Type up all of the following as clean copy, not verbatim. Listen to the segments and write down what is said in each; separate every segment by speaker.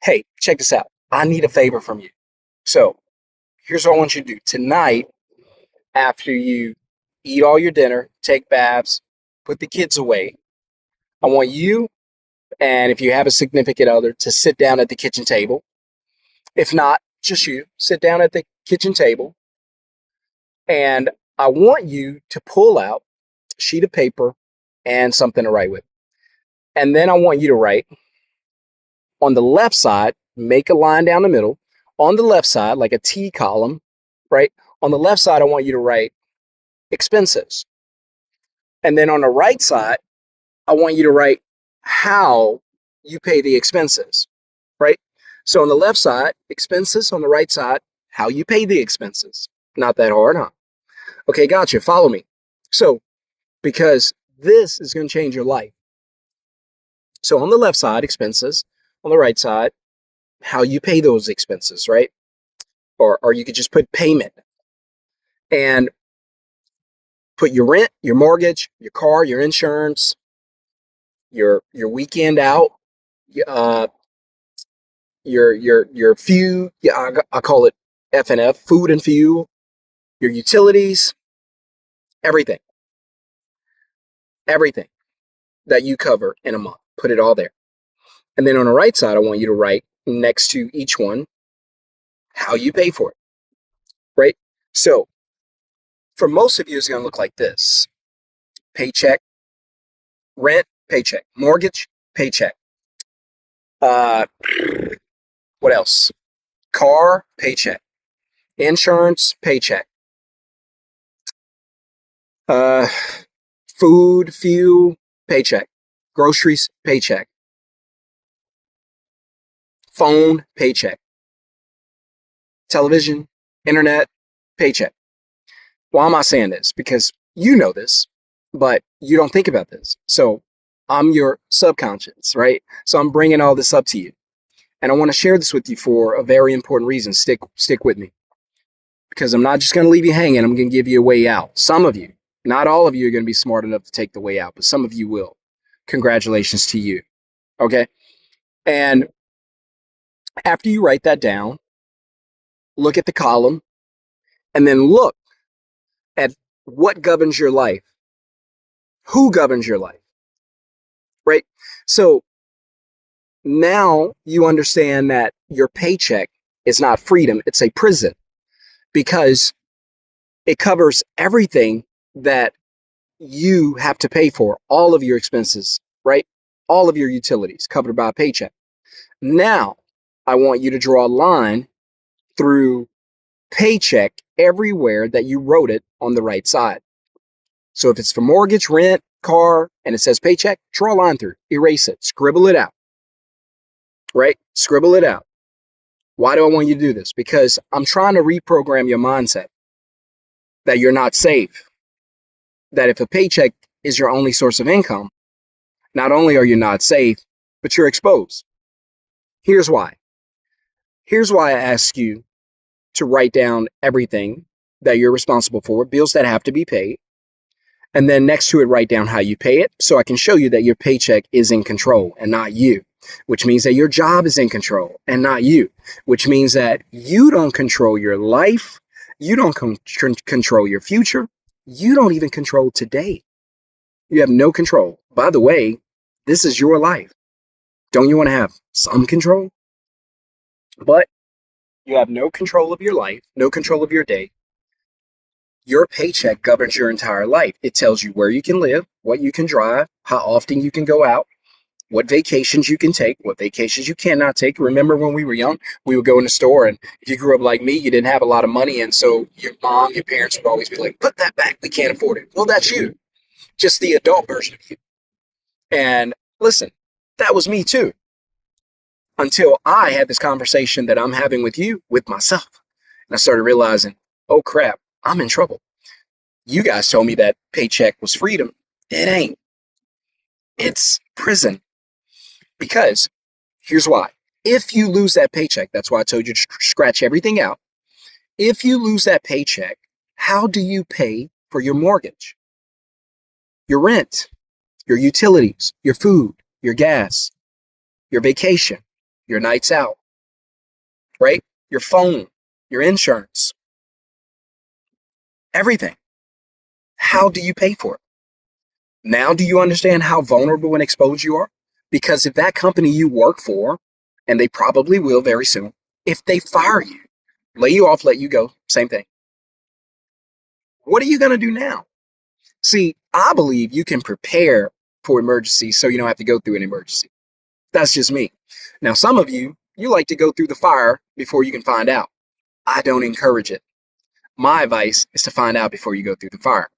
Speaker 1: hey, check this out. I need a favor from you. So here's what I want you to do. Tonight, after you eat all your dinner, take baths, put the kids away, I want you, and if you have a significant other, to sit down at the kitchen table. If not, just you, sit down at the kitchen table, and I want you to pull out a sheet of paper and something to write with. And then I want you to write on the left side, make a line down the middle. On the left side, like a T column, right? On the left side, I want you to write expenses. And then on the right side, I want you to write how you pay the expenses, right? So on the left side, expenses. On the right side, how you pay the expenses. Not that hard, huh? Okay, gotcha. Follow me. So, because this is going to change your life. So on the left side, expenses. On the right side, how you pay those expenses, right? Or you could just put payment and put your rent, your mortgage, your car, your insurance, your weekend out, your fuel. Yeah, I call it F&F, food and fuel, your utilities, everything that you cover in a month. Put it all there. And then on the right side, I want you to write next to each one how you pay for it, right? So for most of you, it's going to look like this. Paycheck, rent, paycheck, mortgage, paycheck. What else? Car, paycheck. Insurance, paycheck. Food, fuel, paycheck. Groceries, paycheck. Phone, paycheck. Television, internet, paycheck. Why am I saying this? Because you know this, but you don't think about this. So I'm your subconscious, right? So I'm bringing all this up to you. And I want to share this with you for a very important reason. Stick with me. Because I'm not just going to leave you hanging. I'm going to give you a way out. Some of you, not all of you are going to be smart enough to take the way out, but some of you will. Congratulations to you. Okay? And after you write that down, look at the column, and then look at what governs your life. Who governs your life? Right? So now you understand that your paycheck is not freedom, it's a prison, because it covers everything that you have to pay for, all of your expenses, right? All of your utilities covered by a paycheck. Now, I want you to draw a line through paycheck everywhere that you wrote it on the right side. So if it's for mortgage, rent, car, and it says paycheck, draw a line through, erase it, scribble it out, right? Scribble it out. Why do I want you to do this? Because I'm trying to reprogram your mindset that you're not safe, that if a paycheck is your only source of income, not only are you not safe, but you're exposed. Here's why. Here's why I ask you to write down everything that you're responsible for, bills that have to be paid, and then next to it, write down how you pay it, so I can show you that your paycheck is in control and not you, which means that your job is in control and not you, which means that you don't control your life, you don't control your future, you don't even control today. You have no control. By the way, this is your life. Don't you want to have some control? But you have no control of your life, no control of your day. Your paycheck governs your entire life. It tells you where you can live, what you can drive, how often you can go out, what vacations you can take, what vacations you cannot take. Remember when we were young, we would go in the store, and if you grew up like me, you didn't have a lot of money, and so your mom, your parents would always be like, put that back, we can't afford it. Well, that's you, just the adult version of you. And listen, that was me too, until I had this conversation that I'm having with you, with myself. And I started realizing, oh crap, I'm in trouble. You guys told me that paycheck was freedom. It ain't. It's prison. Because here's why. If you lose that paycheck, that's why I told you to scratch everything out. If you lose that paycheck, how do you pay for your mortgage, your rent, your utilities, your food, your gas, your vacation, your nights out, right? Your phone, your insurance, everything. How do you pay for it? Now, do you understand how vulnerable and exposed you are? Because if that company you work for, and they probably will very soon, if they fire you, lay you off, let you go, same thing. What are you going to do now? See, I believe you can prepare for emergencies so you don't have to go through an emergency. That's just me. Now, some of you, you like to go through the fire before you can find out. I don't encourage it. My advice is to find out before you go through the fire.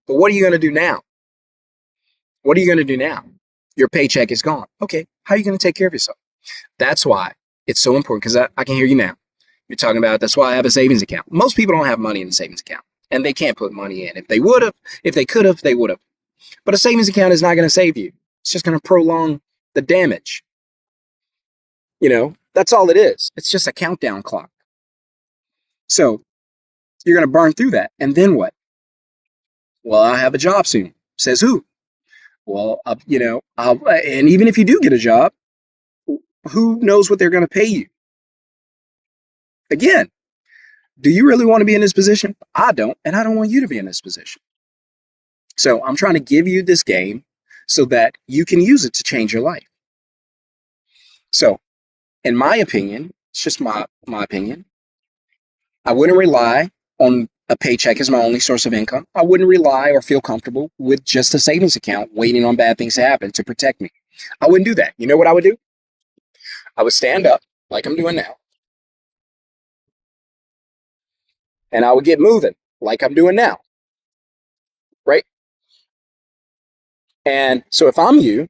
Speaker 1: But what are you going to do now? What are you going to do now? Your paycheck is gone. Okay, how are you going to take care of yourself? That's why it's so important, because I can hear you now. You're talking about, that's why I have a savings account. Most people don't have money in the savings account, and they can't put money in. If they would have, if they could have, they would have. But a savings account is not going to save you. It's just going to prolong the damage. That's all it is. It's just a countdown clock. So you're going to burn through that. And then what? Well, I have a job soon. Says who? Well, and even if you do get a job, who knows what they're going to pay you? Again, do you really want to be in this position? I don't, and I don't want you to be in this position. So I'm trying to give you this game so that you can use it to change your life. So, in my opinion, it's just my opinion, I wouldn't rely on a paycheck as my only source of income. I wouldn't rely or feel comfortable with just a savings account waiting on bad things to happen to protect me. I wouldn't do that. You know what I would do? I would stand up like I'm doing now, and I would get moving like I'm doing now, right? And so if I'm you,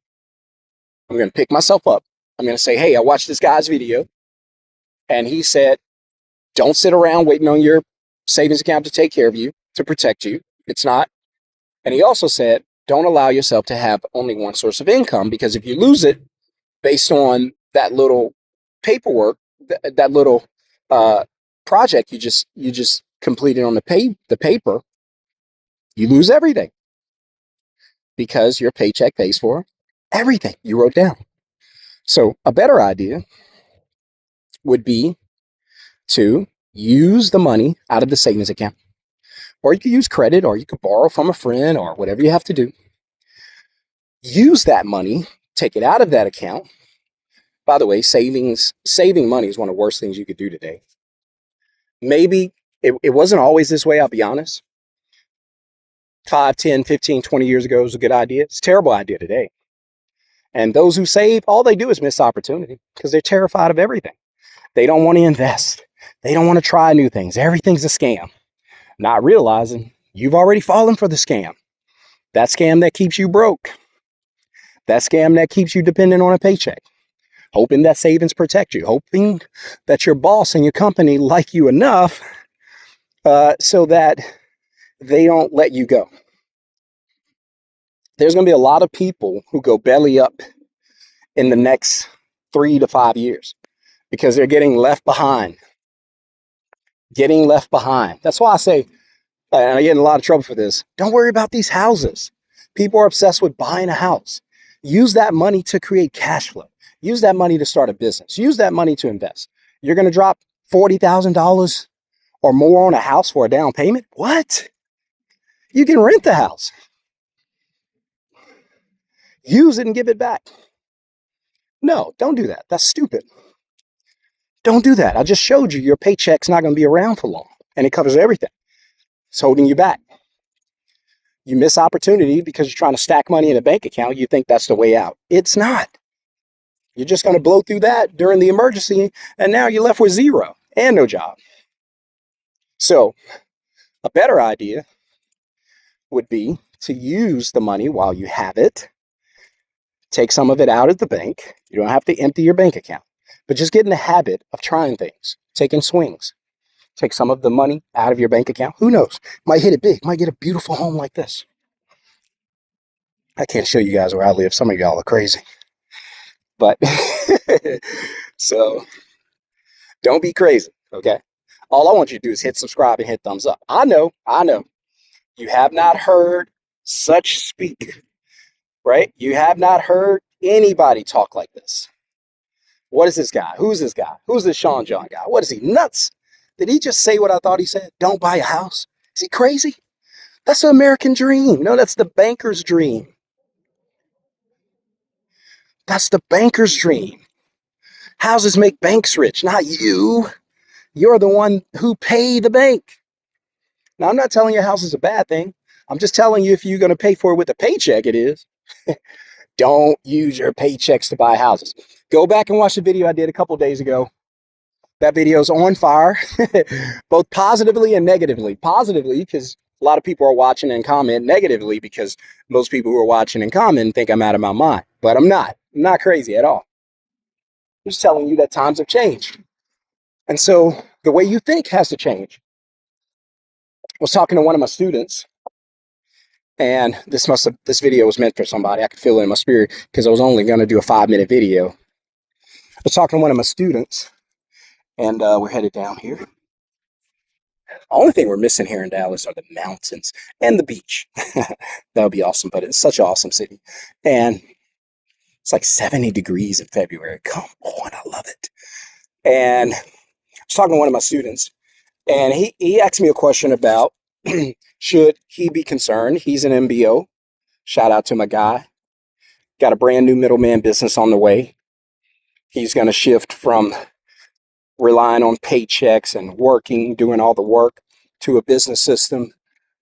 Speaker 1: I'm going to pick myself up. I'm going to say, hey, I watched this guy's video, and he said, don't sit around waiting on your savings account to take care of you, to protect you. It's not. And he also said, don't allow yourself to have only one source of income, because if you lose it based on that little paperwork, that little project you just completed on the paper, you lose everything, because your paycheck pays for everything you wrote down. So a better idea would be to use the money out of the savings account, or you could use credit, or you could borrow from a friend, or whatever you have to do. Use that money, take it out of that account. By the way, saving money is one of the worst things you could do today. Maybe it wasn't always this way, I'll be honest. 5, 10, 15, 20 years ago, it was a good idea. It's a terrible idea today. And those who save, all they do is miss opportunity, because they're terrified of everything. They don't want to invest. They don't want to try new things. Everything's a scam. Not realizing you've already fallen for the scam. That scam that keeps you broke. That scam that keeps you dependent on a paycheck. Hoping that savings protect you. Hoping that your boss and your company like you enough so that they don't let you go. There's going to be a lot of people who go belly up in the next 3 to 5 years, because they're getting left behind. Getting left behind. That's why I say, and I get in a lot of trouble for this, don't worry about these houses. People are obsessed with buying a house. Use that money to create cash flow. Use that money to start a business. Use that money to invest. You're going to drop $40,000 or more on a house for a down payment? What? You can rent the house. Use it and give it back. No, don't do that. That's stupid. Don't do that. I just showed you your paycheck's not going to be around for long, and it covers everything. It's holding you back. You miss opportunity because you're trying to stack money in a bank account. You think that's the way out. It's not. You're just going to blow through that during the emergency, and now you're left with zero and no job. So a better idea would be to use the money while you have it. Take some of it out of the bank. You don't have to empty your bank account, but just get in the habit of trying things, taking swings. Take some of the money out of your bank account. Who knows? Might hit it big. Might get a beautiful home like this. I can't show you guys where I live. Some of y'all are crazy. But so don't be crazy, okay? All I want you to do is hit subscribe and hit thumbs up. I know. You have not heard such speak, right? You have not heard anybody talk like this. What is this guy? Who's this guy? Who's this Shon-Jhon guy? What is he, nuts? Did he just say what I thought he said? Don't buy a house? Is he crazy? That's the American dream. No, that's the banker's dream. That's the banker's dream. Houses make banks rich, not you. You're the one who pay the bank. Now, I'm not telling you a house is a bad thing. I'm just telling you if you're going to pay for it with a paycheck, it is. Don't use your paychecks to buy houses. Go back and watch the video I did a couple days ago. That video is on fire, both positively and negatively. Positively, because a lot of people are watching and comment. Negatively, because most people who are watching and comment think I'm out of my mind. But I'm not. I'm not crazy at all. I'm just telling you that times have changed. And so the way you think has to change. I was talking to one of my students, and this video was meant for somebody. I could feel it in my spirit because I was only going to do a 5-minute video. I was talking to one of my students, and we're headed down here. The only thing we're missing here in Dallas are the mountains and the beach. That would be awesome, but it's such an awesome city. And it's like 70 degrees in February. Come on, I love it. And I was talking to one of my students, and he asked me a question about should he be concerned? He's an MBO. Shout out to my guy. Got a brand new middleman business on the way. He's going to shift from relying on paychecks and working, doing all the work, to a business system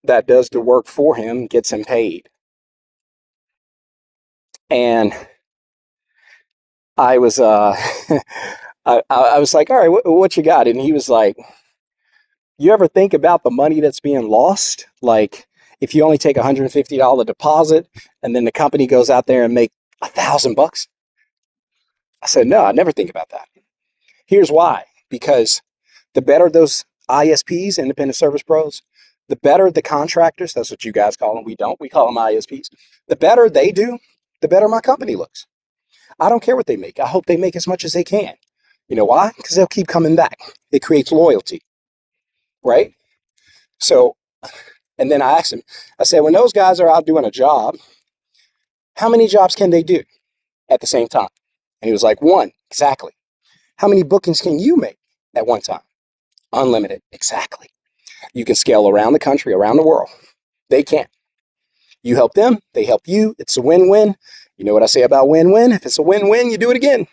Speaker 1: that does the work for him, gets him paid. And I was I was like, all right, what you got? And he was like, you ever think about the money that's being lost? Like, if you only take $150 deposit and then the company goes out there and make $1,000. I said, no, I never think about that. Here's why. Because the better those ISPs, independent service pros, the better the contractors, that's what you guys call them. We don't. We call them ISPs. The better they do, the better my company looks. I don't care what they make. I hope they make as much as they can. You know why? Because they'll keep coming back. It creates loyalty, right? So, and then I asked him, I said, when those guys are out doing a job, how many jobs can they do at the same time? And he was like, one, exactly. How many bookings can you make at one time? Unlimited, exactly. You can scale around the country, around the world. They can't. You help them, they help you. It's a win-win. You know what I say about win-win? If it's a win-win, you do it again.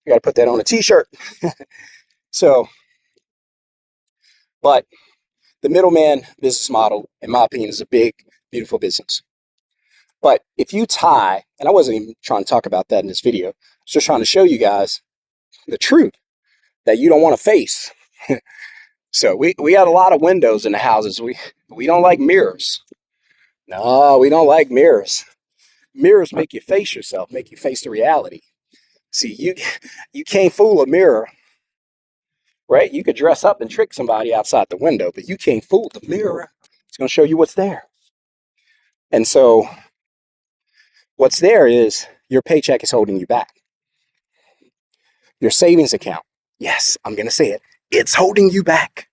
Speaker 1: You got to put that on a t-shirt. So, but the middleman business model, in my opinion, is a big, beautiful business. But if you tie, and I wasn't even trying to talk about that in this video, I was just trying to show you guys the truth that you don't want to face. So we got a lot of windows in the houses. We don't like mirrors. No, we don't like mirrors. Mirrors make you face yourself, make you face the reality. See, you can't fool a mirror, right? You could dress up and trick somebody outside the window, but you can't fool the mirror. It's going to show you what's there. And so what's there is your paycheck is holding you back. Your savings account, yes, I'm going to say it, it's holding you back.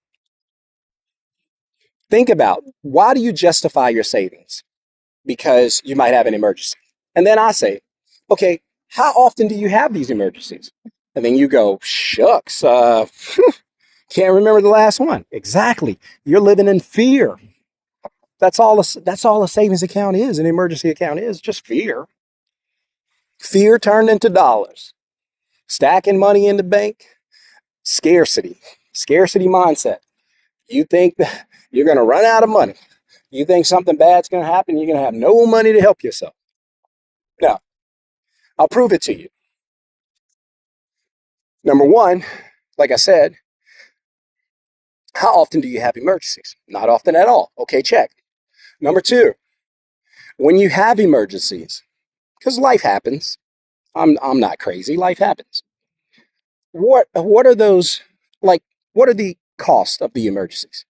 Speaker 1: Think about, why do you justify your savings? Because you might have an emergency. And then I say, okay, how often do you have these emergencies? And then you go, shucks, can't remember the last one. Exactly. You're living in fear. That's all a savings account is, an emergency account is, just fear. Fear turned into dollars. Stacking money in the bank, scarcity mindset. You think that you're going to run out of money. You think something bad's going to happen, you're going to have no money to help yourself. No, I'll prove it to you. Number one, like I said, how often do you have emergencies? Not often at all. Okay, check. Number two, when you have emergencies, because life happens, I'm not crazy, life happens. What are those, like, what are the costs of the emergencies?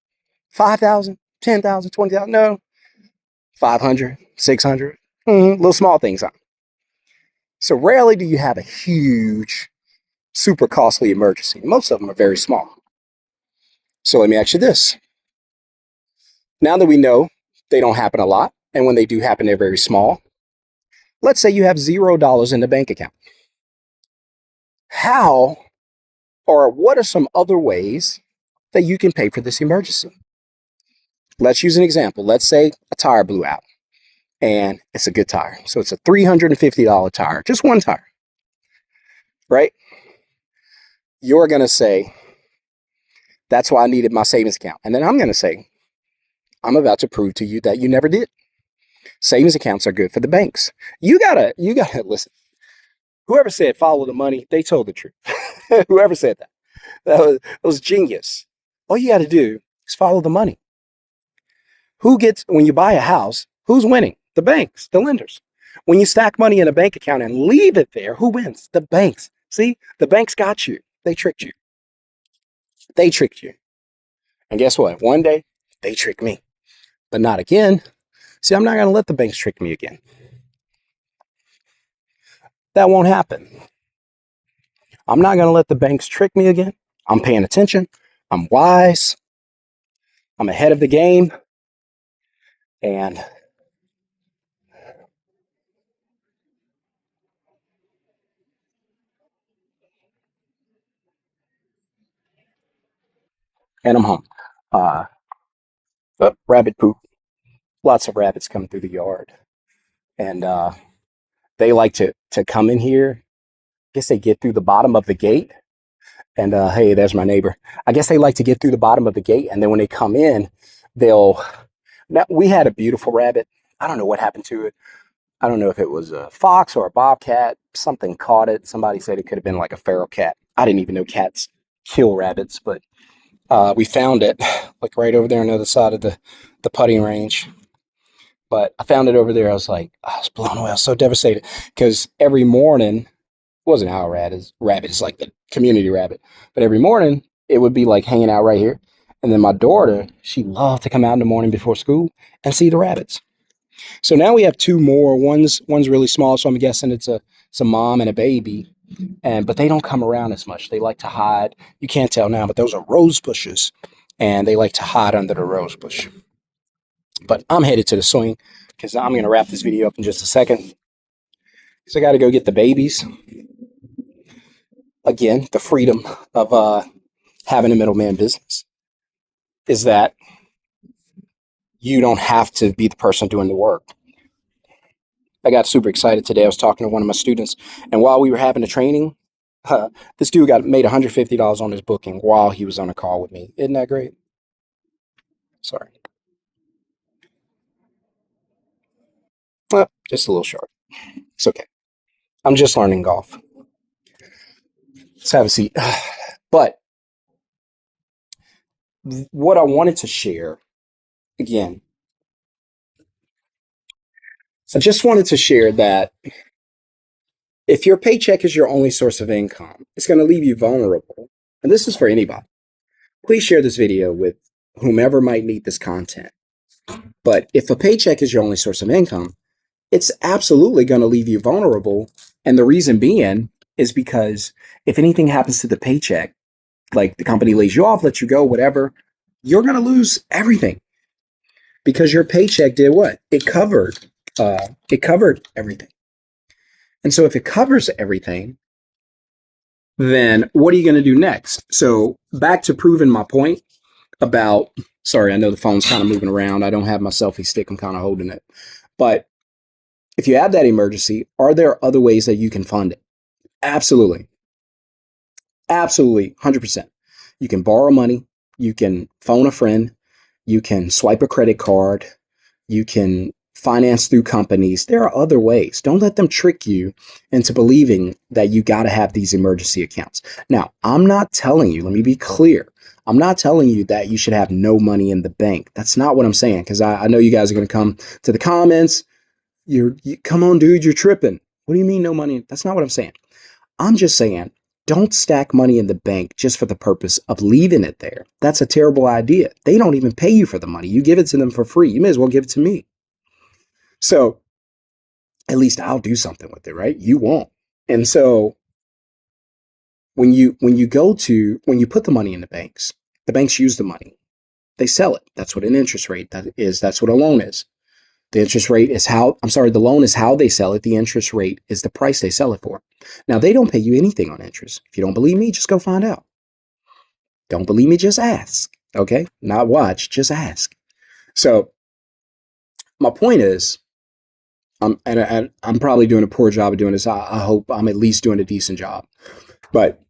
Speaker 1: 5,000, 10,000, 20,000? No. 500, 600, little small things. So rarely do you have a huge, super costly emergency. Most of them are very small. So let me ask you this. Now that we know they don't happen a lot, and when they do happen, they're very small. Let's say you have $0 in the bank account. How or what are some other ways that you can pay for this emergency? Let's use an example. Let's say a tire blew out and it's a good tire. So it's a $350 tire, just one tire, right? You're going to say, that's why I needed my savings account. And then I'm going to say, I'm about to prove to you that you never did. Savings accounts are good for the banks. You gotta listen. Whoever said follow the money, they told the truth. Whoever said that, that was genius. All you got to do is follow the money. Who gets, when you buy a house, who's winning? The banks, the lenders. When you stack money in a bank account and leave it there, who wins? The banks. See, the banks got you. They tricked you. They tricked you. And guess what? One day, they tricked me, but not again. See, I'm not going to let the banks trick me again. That won't happen. I'm not going to let the banks trick me again. I'm paying attention. I'm wise. I'm ahead of the game. And I'm home. Uh, Rabbit poop. Lots of rabbits coming through the yard. And they like to come in here. I guess they get through the bottom of the gate. And hey, there's my neighbor. I guess they like to get through the bottom of the gate. And then when they come in, they'll. Now, we had a beautiful rabbit. I don't know what happened to it. I don't know if it was a fox or a bobcat. Something caught it. Somebody said it could have been like a feral cat. I didn't even know cats kill rabbits, but we found it like right over there on the other side of the putting range. But I found it over there. I was blown away. I was so devastated because every morning, it wasn't our rabbit, it's like the community rabbit. But every morning, it would be like hanging out right here. And then my daughter, she loved to come out in the morning before school and see the rabbits. So now we have two more. One's really small, so I'm guessing it's a mom and a baby. But they don't come around as much. They like to hide. You can't tell now, but those are rose bushes, and they like to hide under the rose bush. But I'm headed to the swing because I'm going to wrap this video up in just a second. Because I got to go get the babies. Again, the freedom of having a middleman business is that you don't have to be the person doing the work. I got super excited today. I was talking to one of my students, and while we were having the training, this dude made $150 on his booking while he was on a call with me. Isn't that great? Sorry. Well, just a little short. It's okay. I'm just learning golf. Let's have a seat. But what I wanted to share, again, I just wanted to share that if your paycheck is your only source of income, it's going to leave you vulnerable. And this is for anybody. Please share this video with whomever might need this content. But if a paycheck is your only source of income, it's absolutely going to leave you vulnerable. And the reason being is because if anything happens to the paycheck, like the company lays you off, lets you go, whatever, you're going to lose everything because your paycheck did what? It covered everything. And so if it covers everything, then what are you going to do next? So back to proving my point about, sorry, I know the phone's kind of moving around. I don't have my selfie stick. I'm kind of holding it. But if you have that emergency, are there other ways that you can fund it? Absolutely. Absolutely. 100%. You can borrow money. You can phone a friend. You can swipe a credit card. You can finance through companies. There are other ways. Don't let them trick you into believing that you got to have these emergency accounts. Now, I'm not telling you, let me be clear. I'm not telling you that you should have no money in the bank. That's not what I'm saying, because I know you guys are going to come to the comments. Come on, dude, you're tripping. What do you mean no money? That's not what I'm saying. I'm just saying, don't stack money in the bank just for the purpose of leaving it there. That's a terrible idea. They don't even pay you for the money. You give it to them for free. You may as well give it to me. So at least I'll do something with it, right? You won't. And so when you put the money in the banks use the money. They sell it. That's what an interest rate that is. That's what a loan is. The interest rate is the loan is how they sell it. The interest rate is the price they sell it for. Now, they don't pay you anything on interest. If you don't believe me, just go find out. Don't believe me, just ask. Okay? Not watch, just ask. So my point is, I'm probably doing a poor job of doing this. I hope I'm at least doing a decent job. But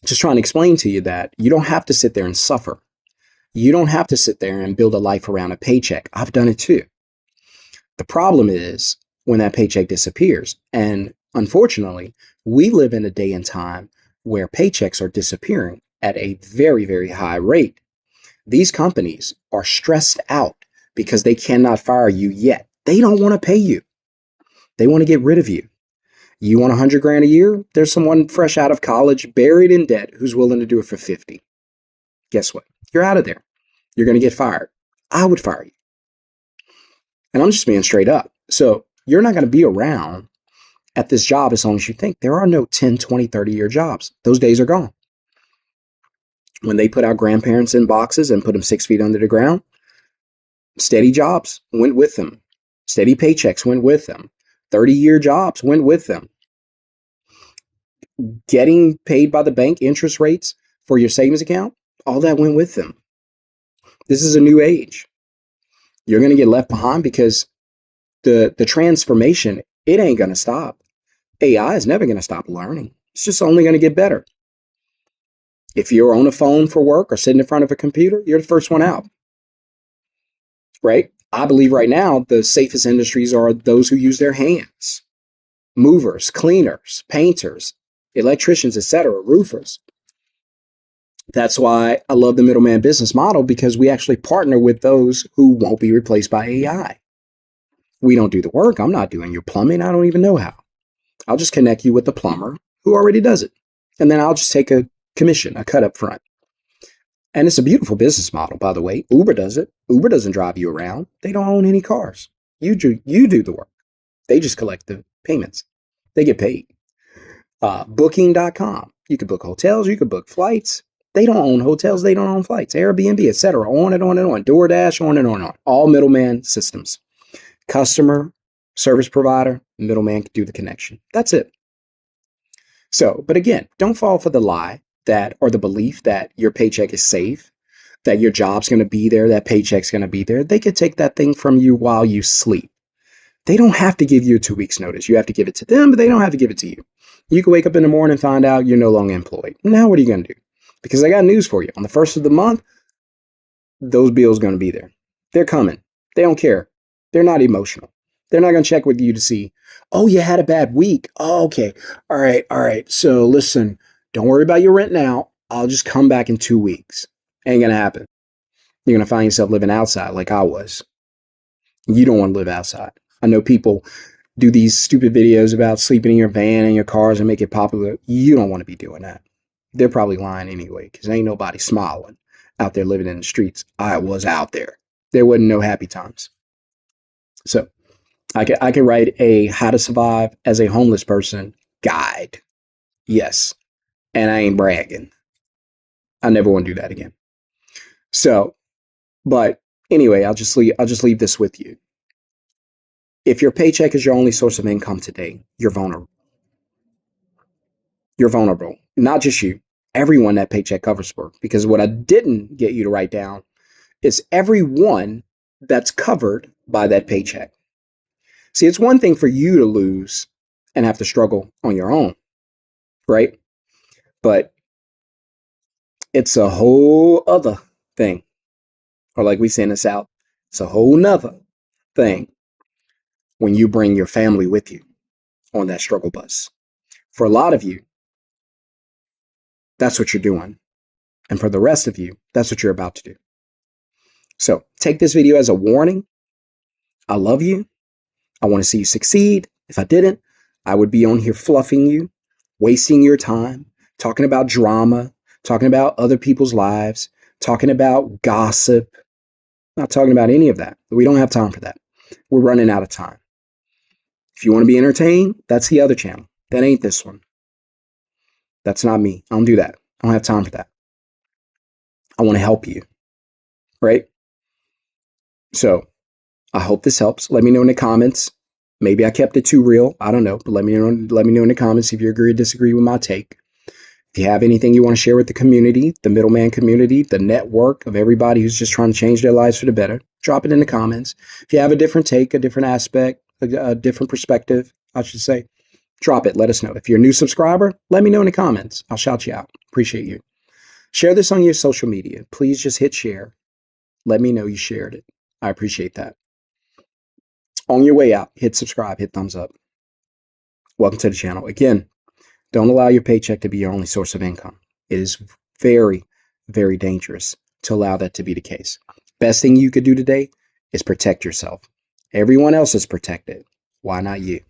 Speaker 1: just trying to explain to you that you don't have to sit there and suffer. You don't have to sit there and build a life around a paycheck. I've done it too. The problem is when that paycheck disappears. And unfortunately, we live in a day and time where paychecks are disappearing at a very, very high rate. These companies are stressed out because they cannot fire you yet. They don't want to pay you. They want to get rid of you. You want 100 grand a year? There's someone fresh out of college, buried in debt, who's willing to do it for 50. Guess what? You're out of there. You're going to get fired. I would fire you. And I'm just being straight up. So you're not going to be around at this job as long as you think. There are no 10, 20, 30-year jobs. Those days are gone. When they put our grandparents in boxes and put them 6 feet under the ground, steady jobs went with them. Steady paychecks went with them. 30-year jobs went with them. Getting paid by the bank interest rates for your savings account, all that went with them. This is a new age. You're going to get left behind because the transformation, it ain't going to stop. AI is never going to stop learning. It's just only going to get better. If you're on a phone for work or sitting in front of a computer, you're the first one out. Right? I believe right now the safest industries are those who use their hands. Movers, cleaners, painters, electricians, etc., roofers. That's why I love the middleman business model, because we actually partner with those who won't be replaced by AI. We don't do the work. I'm not doing your plumbing. I don't even know how. I'll just connect you with the plumber who already does it. And then I'll just take a commission, a cut up front. And it's a beautiful business model, by the way. Uber does it. Uber doesn't drive you around. They don't own any cars. You do the work. They just collect the payments. They get paid. Booking.com. You could book hotels. You could book flights. They don't own hotels. They don't own flights. Airbnb, etc. On and on and on. DoorDash, on and on and on. All middleman systems. Customer, service provider, middleman can do the connection. That's it. So, but again, don't fall for the lie that, or the belief that your paycheck is safe, that your job's going to be there, that paycheck's going to be there. They could take that thing from you while you sleep. They don't have to give you a 2 weeks notice. You have to give it to them, but they don't have to give it to you. You can wake up in the morning and find out you're no longer employed. Now, what are you going to do? Because I got news for you. On the first of the month, those bills are going to be there. They're coming. They don't care. They're not emotional. They're not going to check with you to see, oh, you had a bad week. Oh, okay. All right. All right. So listen, don't worry about your rent now. I'll just come back in 2 weeks. Ain't going to happen. You're going to find yourself living outside like I was. You don't want to live outside. I know people do these stupid videos about sleeping in your van and your cars and make it popular. You don't want to be doing that. They're probably lying anyway, because ain't nobody smiling out there living in the streets. I was out there. There wasn't no happy times. So I could write a how to survive as a homeless person guide. Yes. And I ain't bragging. I never want to do that again. So, but anyway, I'll just leave this with you. If your paycheck is your only source of income today, you're vulnerable. You're vulnerable. Not just you, everyone that paycheck covers for. Because what I didn't get you to write down is everyone that's covered by that paycheck. See, it's one thing for you to lose and have to struggle on your own, right? But it's a whole other thing. Or like we say in the South, it's a whole nother thing when you bring your family with you on that struggle bus. For a lot of you, that's what you're doing. And for the rest of you, that's what you're about to do. So take this video as a warning. I love you. I want to see you succeed. If I didn't, I would be on here fluffing you, wasting your time, talking about drama, talking about other people's lives, talking about gossip. Not talking about any of that. We don't have time for that. We're running out of time. If you want to be entertained, that's the other channel. That ain't this one. That's not me. I don't do that. I don't have time for that. I want to help you. Right? So I hope this helps. Let me know in the comments. Maybe I kept it too real. I don't know, but let me know in the comments if you agree or disagree with my take. If you have anything you want to share with the community, the middleman community, the network of everybody who's just trying to change their lives for the better, drop it in the comments. If you have a different take, a different aspect, a different perspective, I should say, drop it. Let us know. If you're a new subscriber, let me know in the comments. I'll shout you out. Appreciate you. Share this on your social media. Please just hit share. Let me know you shared it. I appreciate that. On your way out, hit subscribe, hit thumbs up. Welcome to the channel. Again, don't allow your paycheck to be your only source of income. It is very, very dangerous to allow that to be the case. Best thing you could do today is protect yourself. Everyone else is protected. Why not you?